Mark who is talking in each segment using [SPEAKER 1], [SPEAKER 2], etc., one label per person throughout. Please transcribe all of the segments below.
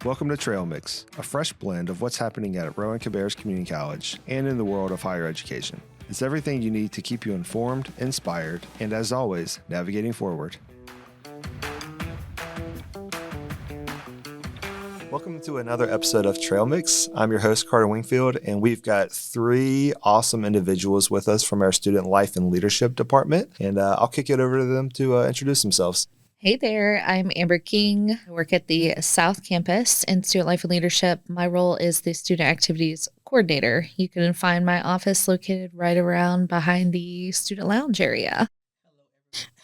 [SPEAKER 1] Welcome to Trail Mix, a fresh blend of what's happening at Rowan-Cabarrus Community College and in the world of higher education. It's everything you need to keep you informed, inspired, and as always, navigating forward. Welcome to another episode of Trail Mix. I'm your host, Carter Wingfield, and we've got three awesome individuals with us from our Student Life and Leadership Department, and I'll kick it over to them to introduce themselves.
[SPEAKER 2] Hey there, I'm Amber King. I work at the South Campus in Student Life and Leadership. My role is the Student Activities Coordinator. You can find my office located right around behind the Student Lounge area.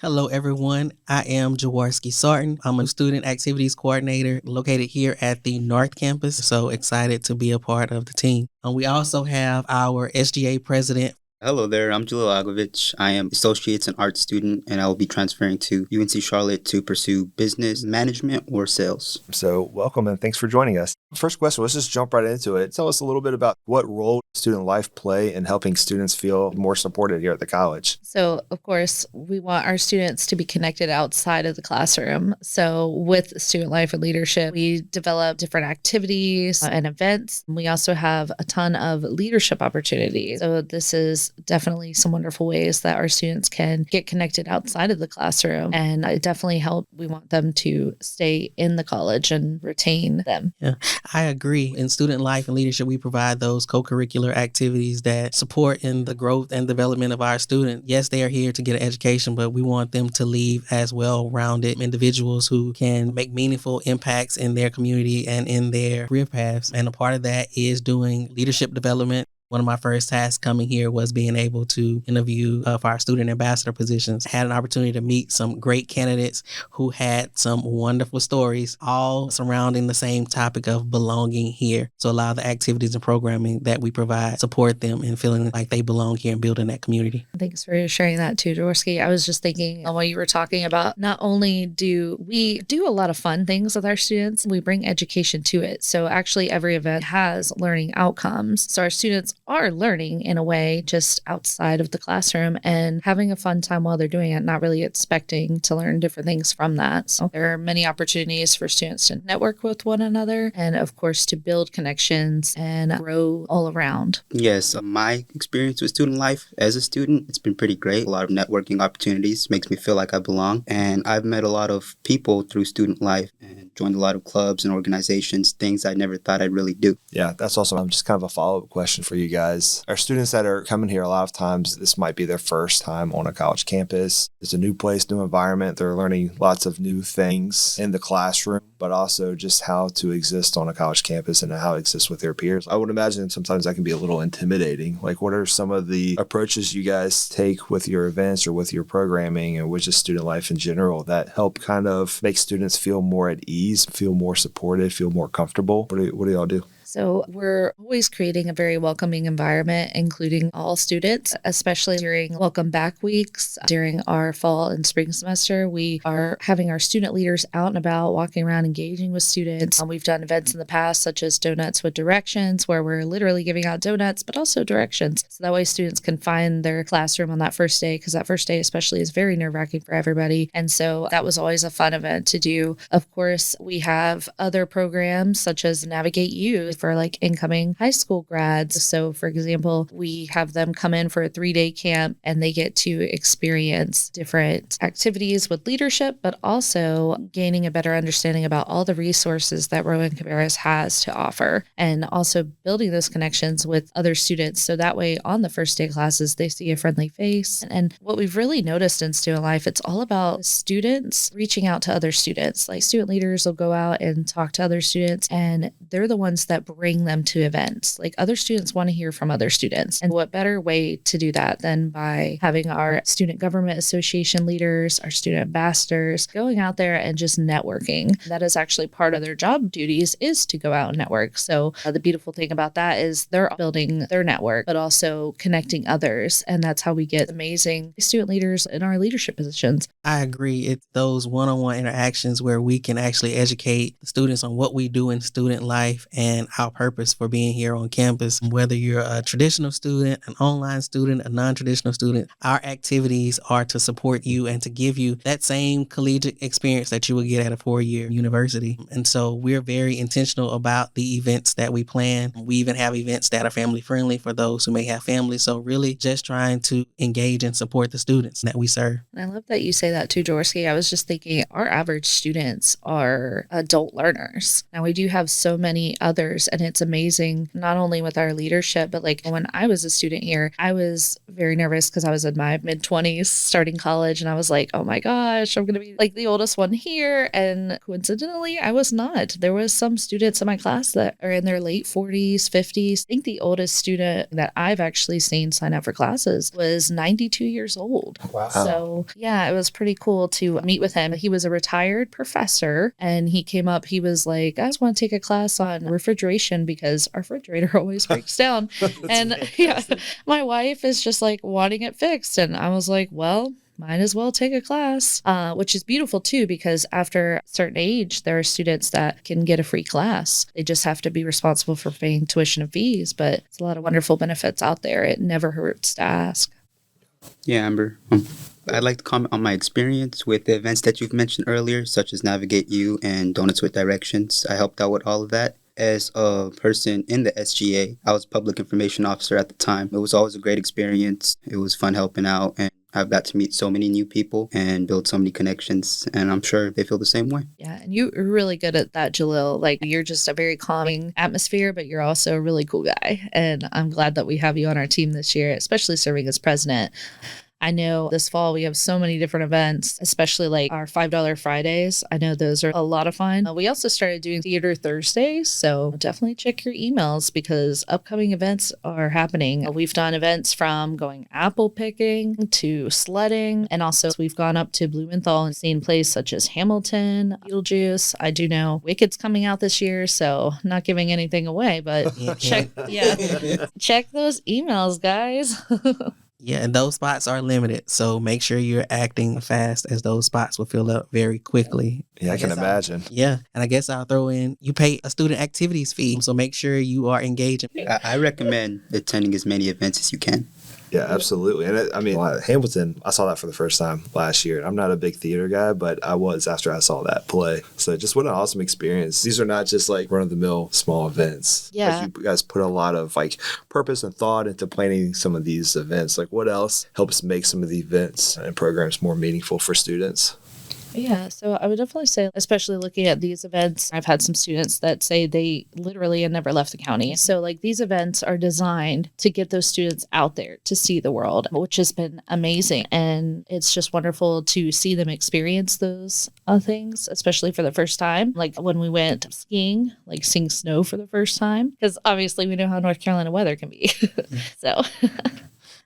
[SPEAKER 3] Hello, everyone. I am Jaworski Sartin. I'm a Student Activities Coordinator located here at the North Campus. So excited to be a part of the team. We also have our SGA President.
[SPEAKER 4] Hello there, I'm Jalil Agovic. I am Associates and Art student, and I will be transferring to UNC Charlotte to pursue business management or sales.
[SPEAKER 1] So welcome and thanks for joining us. First question, let's just jump right into it. Tell us a little bit about what role student life play in helping students feel more supported here at the college.
[SPEAKER 2] So, of course, we want our students to be connected outside of the classroom. So with Student Life and Leadership, we develop different activities and events. We also have a ton of leadership opportunities. So this is definitely some wonderful ways that our students can get connected outside of the classroom, and it definitely help. We want them to stay in the college and retain them.
[SPEAKER 3] Yeah, I agree. In Student Life and Leadership, we provide those co-curricular activities that support in the growth and development of our students. Yes, they are here to get an education, but we want them to leave as well-rounded individuals who can make meaningful impacts in their community and in their career paths. And a part of that is doing leadership development. One of my first tasks coming here was being able to interview for our student ambassador positions. I had an opportunity to meet some great candidates who had some wonderful stories, all surrounding the same topic of belonging here. So a lot of the activities and programming that we provide support them in feeling like they belong here and building that community.
[SPEAKER 2] Thanks for sharing that too, Jaworski. I was just thinking while you were talking about, not only do we do a lot of fun things with our students, we bring education to it. So actually every event has learning outcomes. So our students are learning in a way just outside of the classroom and having a fun time while they're doing it, not really expecting to learn different things from that. So there are many opportunities for students to network with one another and, of course, to build connections and grow all around.
[SPEAKER 4] Yes, my experience with student life as a student, it's been pretty great. A lot of networking opportunities makes me feel like I belong. And I've met a lot of people through student life and joined a lot of clubs and organizations, things I never thought I'd really do.
[SPEAKER 1] Yeah, that's awesome. Just kind of a follow-up question for you guys. Our students that are coming here, a lot of times this might be their first time on a college campus. It's a new place, new environment. They're learning lots of new things in the classroom, but also just how to exist on a college campus and how to exist with their peers. I would imagine sometimes that can be a little intimidating. Like, what are some of the approaches you guys take with your events or with your programming and with just student life in general that help kind of make students feel more at ease, feel more supported, feel more comfortable? What do y'all do?
[SPEAKER 2] So we're always creating a very welcoming environment, including all students, especially during welcome back weeks. During our fall and spring semester, we are having our student leaders out and about, walking around, engaging with students. We've done events in the past, such as Donuts with Directions, where we're literally giving out donuts, but also directions. So that way students can find their classroom on that first day, because that first day especially is very nerve-wracking for everybody. And so that was always a fun event to do. Of course, we have other programs such as Navigate You for like incoming high school grads. So for example, we have them come in for a 3-day camp and they get to experience different activities with leadership, but also gaining a better understanding about all the resources that Rowan-Cabarrus has to offer, and also building those connections with other students. So that way on the first day classes, they see a friendly face. And what we've really noticed in student life, it's all about students reaching out to other students. Like student leaders will go out and talk to other students, and they're the ones that bring them to events. Like other students want to hear from other students. And what better way to do that than by having our Student Government Association leaders, our student ambassadors, going out there and just networking. That is actually part of their job duties, is to go out and network. So the beautiful thing about that is they're building their network, but also connecting others. And that's how we get amazing student leaders in our leadership positions.
[SPEAKER 3] I agree. It's those one-on-one interactions where we can actually educate the students on what we do in student life and our purpose for being here on campus. Whether you're a traditional student, an online student, a non-traditional student, our activities are to support you and to give you that same collegiate experience that you would get at a 4-year university. And so we're very intentional about the events that we plan. We even have events that are family friendly for those who may have families. So really just trying to engage and support the students that we serve.
[SPEAKER 2] And I love that you say that too, Jaworski. I was just thinking our average students are adult learners. Now we do have so many others, and it's amazing, not only with our leadership, but like when I was a student here, I was very nervous because I was in my mid-20s starting college, and I was like, oh my gosh, I'm going to be like the oldest one here. And coincidentally, I was not. There was some students in my class that are in their late 40s, 50s. I think the oldest student that I've actually seen sign up for classes was 92 years old.
[SPEAKER 1] Wow.
[SPEAKER 2] So yeah, it was pretty cool to meet with him. He was a retired professor, and he came up, he was like, I just want to take a class on refrigeration because our refrigerator always breaks down. And yeah, my wife is just like wanting it fixed. And I was like, well, might as well take a class, which is beautiful too, because after a certain age, there are students that can get a free class. They just have to be responsible for paying tuition and fees, but it's a lot of wonderful benefits out there. It never hurts to ask.
[SPEAKER 4] Yeah, Amber. I'd like to comment on my experience with the events that you've mentioned earlier, such as Navigate U and Donuts with Directions. I helped out with all of that. As a person in the SGA, I was public information officer at the time. It was always a great experience. It was fun helping out, and I've got to meet so many new people and build so many connections, and I'm sure they feel the same way.
[SPEAKER 2] Yeah, and you're really good at that, Jalil. Like, you're just a very calming atmosphere, but you're also a really cool guy. And I'm glad that we have you on our team this year, especially serving as president. I know this fall we have so many different events, especially like our $5 Fridays. I know those are a lot of fun. We also started doing Theater Thursdays, so definitely check your emails because upcoming events are happening. We've done events from going apple picking to sledding, and also we've gone up to Blumenthal and seen plays such as Hamilton, Beetlejuice. I do know Wicked's coming out this year, so not giving anything away, but check those emails, guys.
[SPEAKER 3] Yeah, and those spots are limited. So make sure you're acting fast as those spots will fill up very quickly.
[SPEAKER 1] Yeah, I can imagine.
[SPEAKER 3] Yeah. And I guess I'll throw in, you pay a student activities fee. So make sure you are engaging.
[SPEAKER 4] I recommend attending as many events as you can.
[SPEAKER 1] Yeah, absolutely. And Hamilton, I saw that for the first time last year. I'm not a big theater guy, but I was after I saw that play. So just what an awesome experience. These are not just like run-of-the-mill small events.
[SPEAKER 2] Yeah.
[SPEAKER 1] Like you guys put a lot of like purpose and thought into planning some of these events. Like what else helps make some of the events and programs more meaningful for students?
[SPEAKER 2] Yeah, so I would definitely say, especially looking at these events, I've had some students that say they literally had never left the county. So like these events are designed to get those students out there to see the world, which has been amazing. And it's just wonderful to see them experience those things, especially for the first time. Like when we went skiing, like seeing snow for the first time, because obviously we know how North Carolina weather can be. So...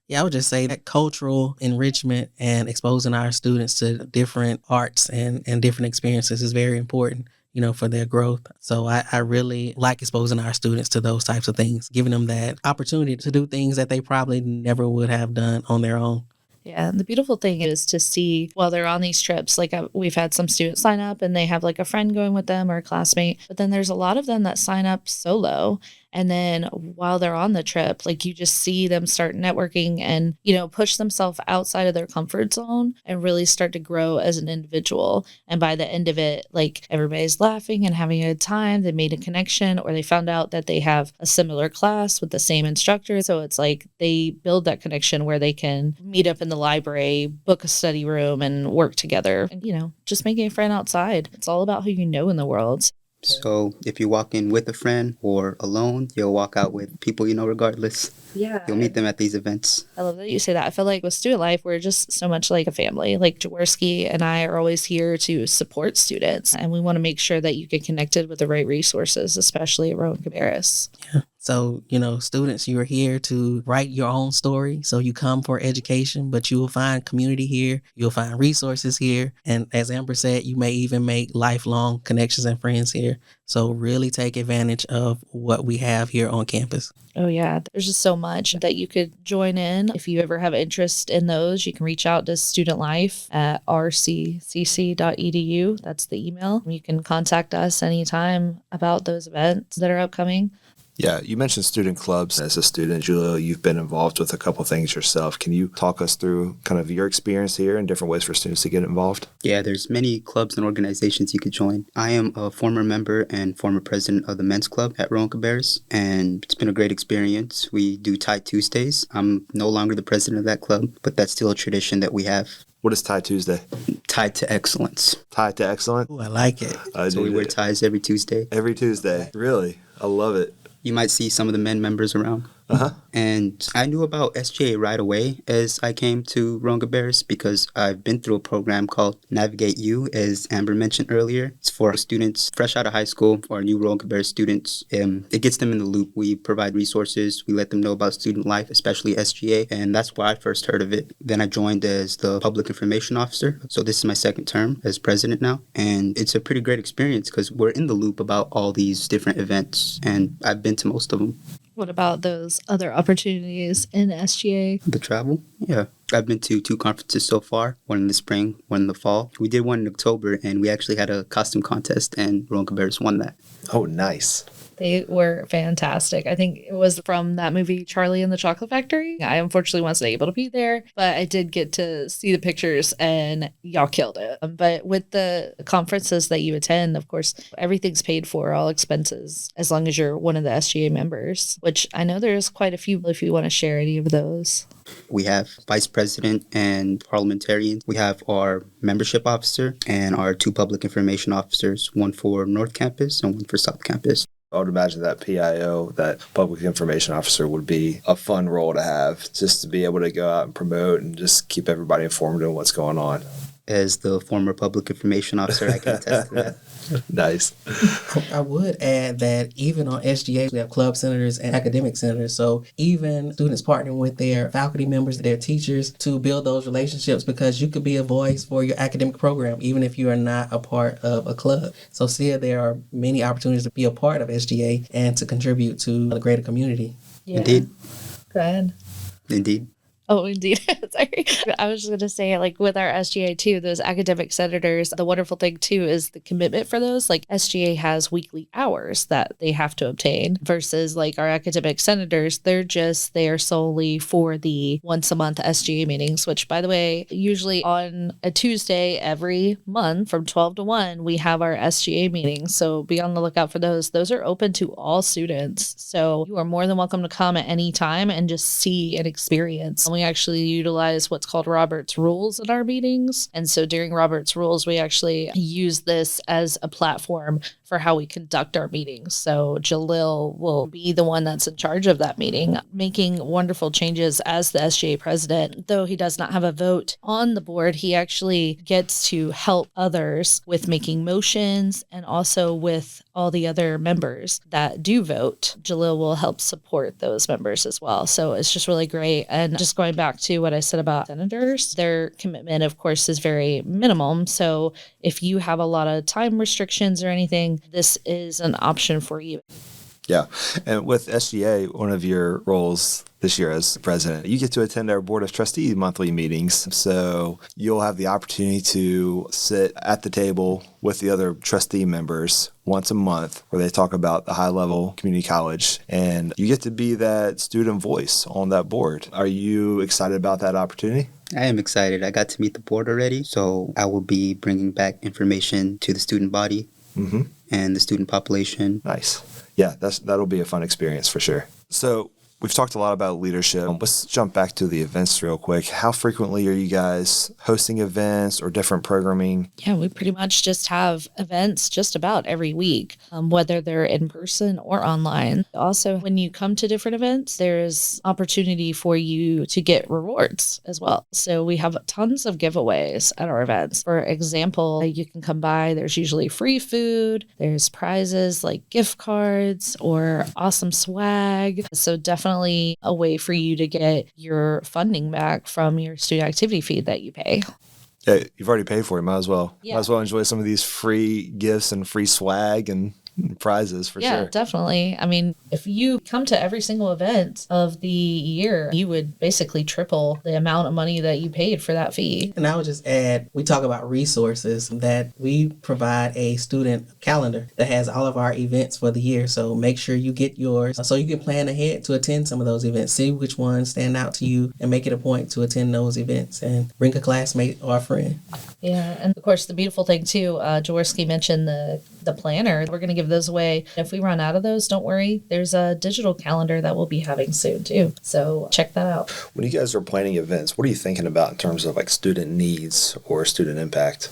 [SPEAKER 3] Yeah, I would just say that cultural enrichment and exposing our students to different arts and different experiences is very important, you know, for their growth. So I really like exposing our students to those types of things, giving them that opportunity to do things that they probably never would have done on their own.
[SPEAKER 2] Yeah, and the beautiful thing is to see while they're on these trips, like we've had some students sign up and they have like a friend going with them or a classmate, but then there's a lot of them that sign up solo. And then while they're on the trip, like you just see them start networking and, you know, push themselves outside of their comfort zone and really start to grow as an individual. And by the end of it, like everybody's laughing and having a good time. They made a connection or they found out that they have a similar class with the same instructor. So it's like they build that connection where they can meet up in the library, book a study room and work together and, you know, just making a friend outside. It's all about who you know in the world.
[SPEAKER 4] So if you walk in with a friend or alone, you'll walk out with people you know regardless.
[SPEAKER 2] Yeah.
[SPEAKER 4] You'll meet them at these events.
[SPEAKER 2] I love that you say that. I feel like with student life, we're just so much like a family. Like Jaworski and I are always here to support students, and we want to make sure that you get connected with the right resources, especially at Rowan-Cabarrus.
[SPEAKER 3] Yeah. So, you know, students, you are here to write your own story. So you come for education, but you will find community here. You'll find resources here. And as Amber said, you may even make lifelong connections and friends here. So really take advantage of what we have here on campus.
[SPEAKER 2] Oh, yeah. There's just so much that you could join in. If you ever have interest in those, you can reach out to Student Life at rccc.edu. That's the email. You can contact us anytime about those events that are upcoming.
[SPEAKER 1] Yeah, you mentioned student clubs. As a student, Jalil, you've been involved with a couple things yourself. Can you talk us through kind of your experience here and different ways for students to get involved?
[SPEAKER 4] Yeah, there's many clubs and organizations you could join. I am a former member and former president of the men's club at Rowan-Cabarrus, and it's been a great experience. We do Tie Tuesdays. I'm no longer the president of that club, but that's still a tradition that we have.
[SPEAKER 1] What is Tie Tuesday?
[SPEAKER 4] Tied to excellence.
[SPEAKER 1] Tied to excellence?
[SPEAKER 3] Ooh, I like it.
[SPEAKER 4] So we wear ties every Tuesday.
[SPEAKER 1] Every Tuesday. Really? I love it.
[SPEAKER 4] You might see some of the men members around.
[SPEAKER 1] Uh-huh.
[SPEAKER 4] And I knew about SGA right away as I came to Rowan-Cabarrus because I've been through a program called Navigate You, as Amber mentioned earlier. It's for students fresh out of high school, for our new Rowan-Cabarrus students. It gets them in the loop. We provide resources. We let them know about student life, especially SGA. And that's where I first heard of it. Then I joined as the public information officer. So this is my second term as president now. And it's a pretty great experience because we're in the loop about all these different events. And I've been to most of them.
[SPEAKER 2] What about those other opportunities in SGA?
[SPEAKER 4] The travel? Yeah. I've been to 2 conferences so far, one in the spring, one in the fall. We did one in October, and we actually had a costume contest, and Rowan-Cabarrus won that.
[SPEAKER 1] Oh, nice.
[SPEAKER 2] They were fantastic. I think it was from that movie, Charlie and the Chocolate Factory. I unfortunately wasn't able to be there, but I did get to see the pictures and y'all killed it. But with the conferences that you attend, of course, everything's paid for, all expenses, as long as you're one of the SGA members, which I know there's quite a few if you want to share any of those.
[SPEAKER 4] We have vice president and parliamentarians. We have our membership officer and our 2 public information officers, one for North Campus and one for South Campus.
[SPEAKER 1] I would imagine that PIO, that public information officer, would be a fun role to have, just to be able to go out and promote and just keep everybody informed on what's going on.
[SPEAKER 4] As the former public information officer, I can attest to that.
[SPEAKER 1] Nice.
[SPEAKER 3] I would add that even on SGA, we have club senators and academic senators. So even students partnering with their faculty members, their teachers, to build those relationships, because you could be a voice for your academic program, even if you are not a part of a club. So still, there are many opportunities to be a part of SGA and to contribute to the greater community.
[SPEAKER 2] Yeah.
[SPEAKER 4] Indeed.
[SPEAKER 2] Go ahead.
[SPEAKER 4] Indeed.
[SPEAKER 2] Oh, indeed. Sorry. I was just going to say, like, with our SGA too, those academic senators, the wonderful thing too is the commitment for those. Like, SGA has weekly hours that they have to obtain versus like our academic senators, they're there solely for the once a month SGA meetings, which, by the way, usually on a Tuesday every month from 12 to 1, we have our SGA meetings. So be on the lookout for those. Those are open to all students. So you are more than welcome to come at any time and just see and experience. We actually utilize what's called Robert's Rules in our meetings. And so during Robert's Rules, we actually use this as a platform for how we conduct our meetings. So Jalil will be the one that's in charge of that meeting, making wonderful changes as the SGA president. Though he does not have a vote on the board, he actually gets to help others with making motions and also with all the other members that do vote. Jalil will help support those members as well. So it's just really great. And just going back to what I said about senators, their commitment, of course, is very minimum. So if you have a lot of time restrictions or anything, this is an option for you.
[SPEAKER 1] Yeah. And with SGA, one of your roles this year as president, you get to attend our Board of Trustees monthly meetings. So you'll have the opportunity to sit at the table with the other trustee members once a month where they talk about the high-level community college. And you get to be that student voice on that board. Are you excited about that opportunity?
[SPEAKER 4] I am excited. I got to meet the board already, so I will be bringing back information to the student body and the student population.
[SPEAKER 1] Nice. Yeah, that'll be a fun experience for sure. So we've talked a lot about leadership. Let's jump back to the events real quick. How frequently are you guys hosting events or different programming?
[SPEAKER 2] Yeah, we pretty much just have events just about every week, whether they're in person or online. Also, when you come to different events, there's opportunity for you to get rewards as well. So we have tons of giveaways at our events. For example, you can come by, there's usually free food, there's prizes like gift cards or awesome swag. So definitely a way for you to get your funding back from your student activity fee that you pay.
[SPEAKER 1] Yeah, you've already paid for it. Might as well.
[SPEAKER 2] Yeah.
[SPEAKER 1] Might as well enjoy some of these free gifts and free swag and prizes for
[SPEAKER 2] Yeah,
[SPEAKER 1] sure.
[SPEAKER 2] definitely. I mean, if you come to every single event of the year, you would basically triple the amount of money that you paid for that fee.
[SPEAKER 3] And I would just add, we talk about resources, that we provide a student calendar that has all of our events for the year. So make sure you get yours so you can plan ahead to attend some of those events. See which ones stand out to you and make it a point to attend those events and bring a classmate or a friend.
[SPEAKER 2] Yeah, and of course, the beautiful thing too, Jaworski mentioned the planner. We're going to give those away. If we run out of those, don't worry. There's a digital calendar that we'll be having soon too. So check that out.
[SPEAKER 1] When you guys are planning events, what are you thinking about in terms of like student needs or student impact?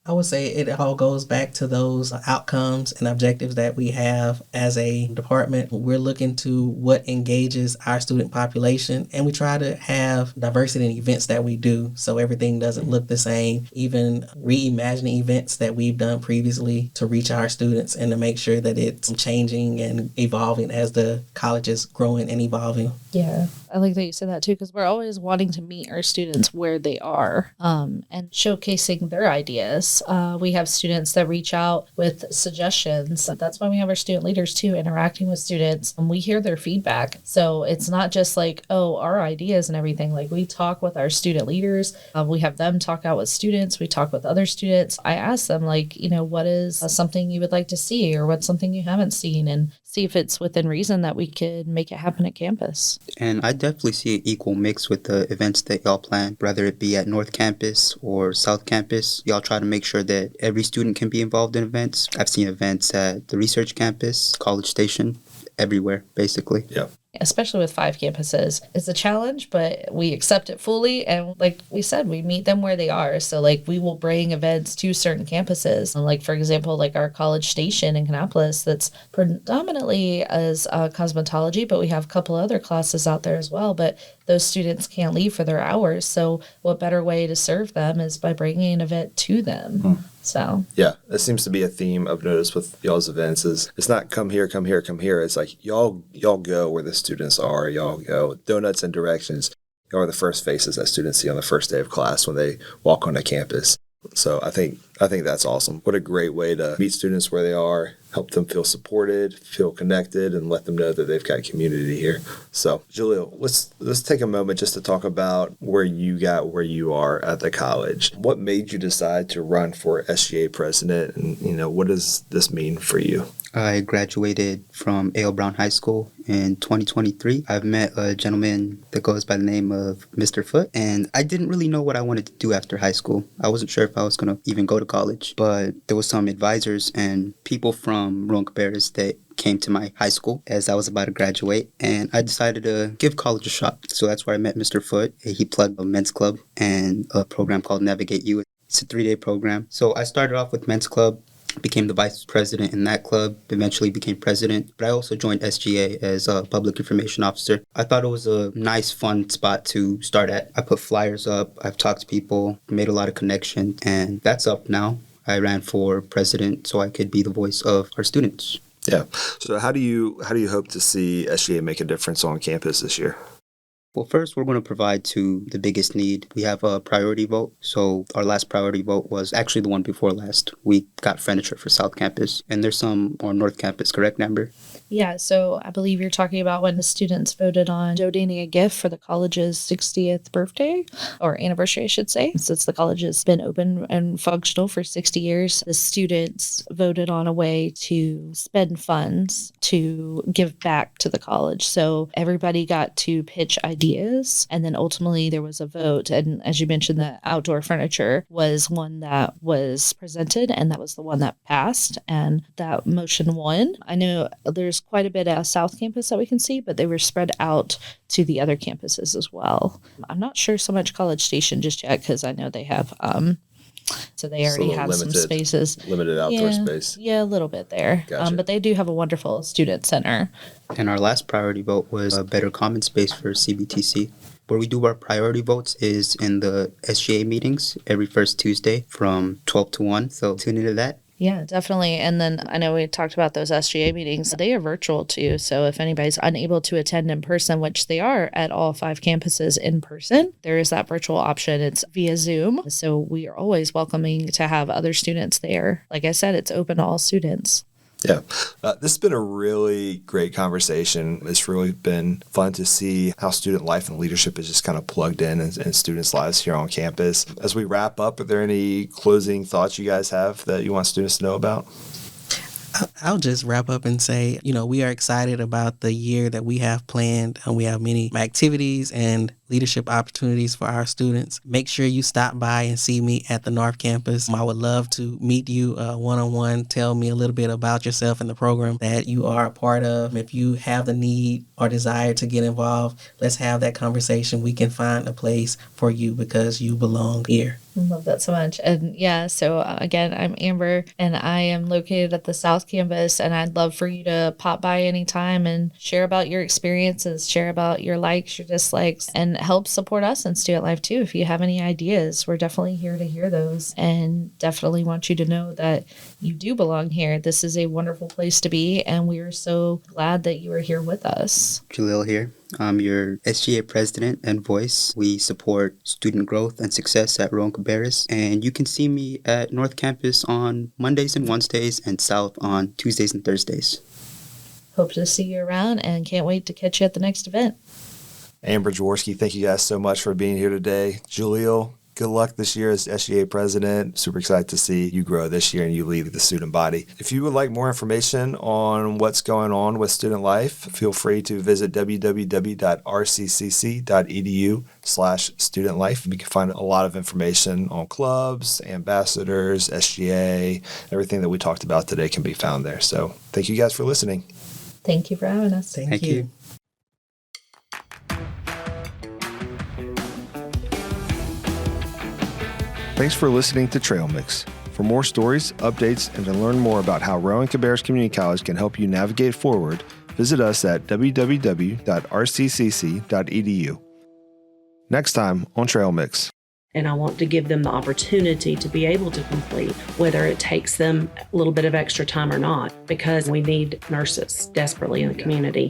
[SPEAKER 3] I would say it all goes back to those outcomes and objectives that we have as a department. We're looking to what engages our student population, and we try to have diversity in events that we do so everything doesn't look the same, even reimagining events that we've done previously to reach our students and to make sure that it's changing and evolving as the college is growing and evolving.
[SPEAKER 2] Yeah, I like that you said that too, because we're always wanting to meet our students where they are and showcasing their ideas. We have students that reach out with suggestions. That's why we have our student leaders too, interacting with students, and we hear their feedback. So it's not just like, oh, our ideas and everything. Like, we talk with our student leaders. We have them talk out with students. We talk with other students. I ask them, like, what is something you would like to see, or what's something you haven't seen, and see if it's within reason that we could make it happen at campus.
[SPEAKER 4] And I definitely see an equal mix with the events that y'all plan, whether it be at North Campus or South Campus. Y'all try to make sure that every student can be involved in events. I've seen events at the Research Campus, College Station, everywhere, basically.
[SPEAKER 1] Yeah.
[SPEAKER 2] Especially with 5 campuses. It's a challenge, but we accept it fully. And like we said, we meet them where they are. So like, we will bring events to certain campuses. And like, for example, like our College Station in Kannapolis, that's predominantly as cosmetology, but we have a couple other classes out there as well. But those students can't leave for their hours. So what better way to serve them is by bringing an event to them. So
[SPEAKER 1] yeah, it seems to be a theme I've noticed with y'all's events is it's not come here, come here, come here. It's like y'all go where the students are. Y'all go donuts and directions. Y'all are the first faces that students see on the first day of class when they walk onto campus. So I think that's awesome. What a great way to meet students where they are, help them feel supported, feel connected, and let them know that they've got community here. So Jalil, let's take a moment just to talk about where you got where you are at the college. What made you decide to run for SGA president, and what does this mean for you?
[SPEAKER 4] I graduated from A.L. Brown High School in 2023. I've met a gentleman that goes by the name of Mr. Foote, and I didn't really know what I wanted to do after high school. I wasn't sure if I was going to even go to college, but there was some advisors and people from Rowan-Cabarrus that came to my high school as I was about to graduate, and I decided to give college a shot. So that's where I met Mr. Foote. He plugged a men's club and a program called Navigate You. It's a 3-day program. So I started off with men's club, became the vice president in that club, eventually became president. But I also joined SGA as a public information officer. I thought it was a nice, fun spot to start at. I put flyers up, I've talked to people, made a lot of connections, and that's up now. I ran for president so I could be the voice of our students.
[SPEAKER 1] Yeah. So how do you hope to see SGA make a difference on campus this year?
[SPEAKER 4] Well, first, we're going to provide to the biggest need. We have a priority vote. So our last priority vote was actually the one before last. We got furniture for South Campus, and there's some on North Campus, correct, Amber?
[SPEAKER 2] yeah, so I believe you're talking about when the students voted on donating a gift for the college's 60th birthday or anniversary, I should say. Since the college has been open and functional for 60 years, the students voted on a way to spend funds to give back to the college. So everybody got to pitch ideas, and then ultimately there was a vote. And as you mentioned, the outdoor furniture was one that was presented, and that was the one that passed, and that motion won. I know there's quite a bit at South Campus that we can see, but they were spread out to the other campuses as well. I'm not sure so much College Station just yet, because I know they have so they already have some spaces.
[SPEAKER 1] Limited outdoor space.
[SPEAKER 2] Yeah, a little bit there.
[SPEAKER 1] Gotcha.
[SPEAKER 2] But they do have a wonderful student center.
[SPEAKER 4] And our last priority vote was a better common space for CBTC. Where we do our priority votes is in the SGA meetings every first Tuesday from 12 to 1. So tune into that.
[SPEAKER 2] Yeah, definitely. And then I know we talked about those SGA meetings. They are virtual too. So if anybody's unable to attend in person, which they are at all 5 campuses in person, there is that virtual option. It's via Zoom. So we are always welcoming to have other students there. Like I said, it's open to all students.
[SPEAKER 1] Yeah. This has been a really great conversation. It's really been fun to see how student life and leadership is just kind of plugged in students' lives here on campus. As we wrap up, are there any closing thoughts you guys have that you want students to know about?
[SPEAKER 3] I'll just wrap up and say, we are excited about the year that we have planned, and we have many activities and leadership opportunities for our students. Make sure you stop by and see me at the North Campus. I would love to meet you one-on-one. Tell me a little bit about yourself and the program that you are a part of. If you have the need or desire to get involved, let's have that conversation. We can find a place for you because you belong here.
[SPEAKER 2] I love that so much. And so again, I'm Amber, and I am located at the South Campus, and I'd love for you to pop by anytime and share about your experiences, share about your likes, your dislikes, and help support us in student life too. If you have any ideas, we're definitely here to hear those, and definitely want you to know that you do belong here. This is a wonderful place to be, and we are so glad that you are here with us.
[SPEAKER 4] Jalil here. I'm your SGA president and voice. We support student growth and success at Rowan-Cabarrus. And you can see me at North Campus on Mondays and Wednesdays, and South on Tuesdays and Thursdays.
[SPEAKER 2] Hope to see you around, and can't wait to catch you at the next event.
[SPEAKER 1] Amber, Jaworski, thank you guys so much for being here today. Jalil, good luck this year as SGA president. Super excited to see you grow this year and you lead the student body. If you would like more information on what's going on with student life, feel free to visit www.rccc.edu/student life. You can find a lot of information on clubs, ambassadors, SGA, everything that we talked about today can be found there. So thank you guys for listening.
[SPEAKER 2] Thank you for having us.
[SPEAKER 3] Thank you.
[SPEAKER 1] Thanks for listening to Trail Mix. For more stories, updates, and to learn more about how Rowan-Cabarrus Community College can help you navigate forward, visit us at www.rccc.edu. Next time on Trail Mix.
[SPEAKER 5] And I want to give them the opportunity to be able to complete, whether it takes them a little bit of extra time or not, because we need nurses desperately in the community.